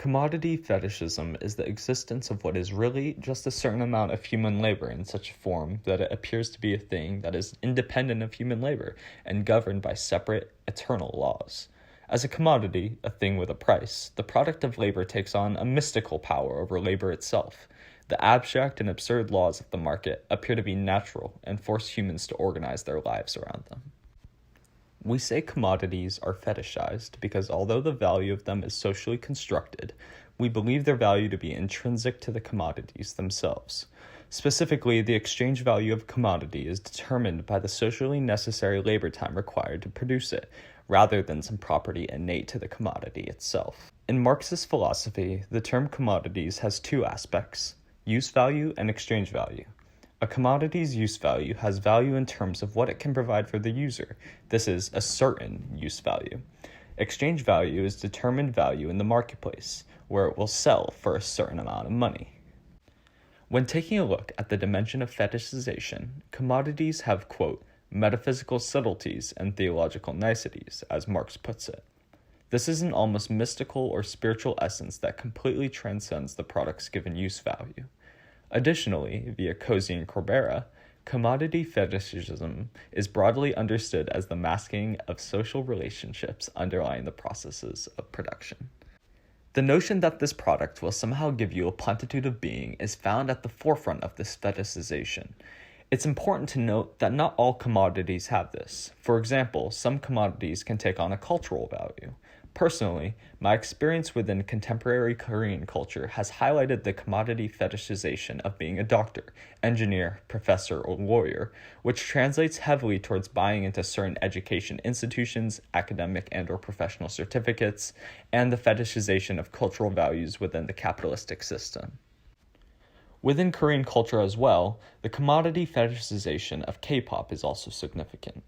Commodity fetishism is the existence of what is really just a certain amount of human labor in such a form that it appears to be a thing that is independent of human labor and governed by separate, eternal laws. As a commodity, a thing with a price, the product of labor takes on a mystical power over labor itself. The abstract and absurd laws of the market appear to be natural and force humans to organize their lives around them. We say commodities are fetishized because although the value of them is socially constructed, we believe their value to be intrinsic to the commodities themselves. Specifically, the exchange value of a commodity is determined by the socially necessary labor time required to produce it, rather than some property innate to the commodity itself. In Marxist philosophy, the term commodities has two aspects: use value and exchange value. A commodity's use value has value in terms of what it can provide for the user. This is a certain use value. Exchange value is determined value in the marketplace, where it will sell for a certain amount of money. When taking a look at the dimension of fetishization, commodities have, quote, metaphysical subtleties and theological niceties, as Marx puts it. This is an almost mystical or spiritual essence that completely transcends the product's given use value. Additionally, via Cozy and Corbera, commodity fetishism is broadly understood as the masking of social relationships underlying the processes of production. The notion that this product will somehow give you a plenitude of being is found at the forefront of this fetishization. It's important to note that not all commodities have this. For example, some commodities can take on a cultural value. Personally, my experience within contemporary Korean culture has highlighted the commodity fetishization of being a doctor, engineer, professor, or lawyer, which translates heavily towards buying into certain education institutions, academic and/or professional certificates, and the fetishization of cultural values within the capitalistic system. Within Korean culture as well, the commodity fetishization of K-pop is also significant.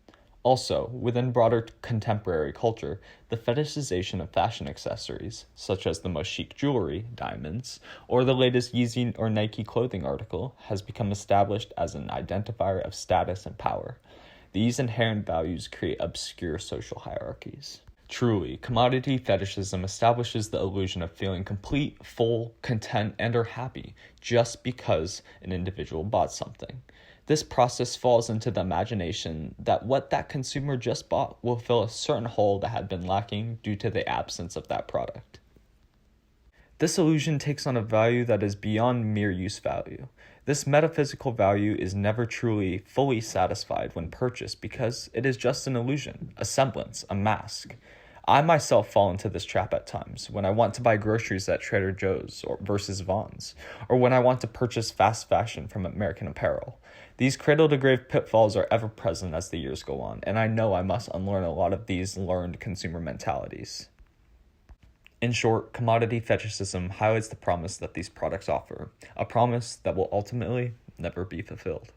Also, within broader contemporary culture, the fetishization of fashion accessories, such as the most chic jewelry, diamonds, or the latest Yeezy or Nike clothing article, has become established as an identifier of status and power. These inherent values create obscure social hierarchies. Truly, commodity fetishism establishes the illusion of feeling complete, full, content, and/or happy just because an individual bought something. This process falls into the imagination that what that consumer just bought will fill a certain hole that had been lacking due to the absence of that product. This illusion takes on a value that is beyond mere use value. This metaphysical value is never truly, fully satisfied when purchased because it is just an illusion, a semblance, a mask. I myself fall into this trap at times when I want to buy groceries at Trader Joe's versus Vons, or when I want to purchase fast fashion from American Apparel. These cradle-to-grave pitfalls are ever present as the years go on, and I know I must unlearn a lot of these learned consumer mentalities. In short, commodity fetishism highlights the promise that these products offer, a promise that will ultimately never be fulfilled.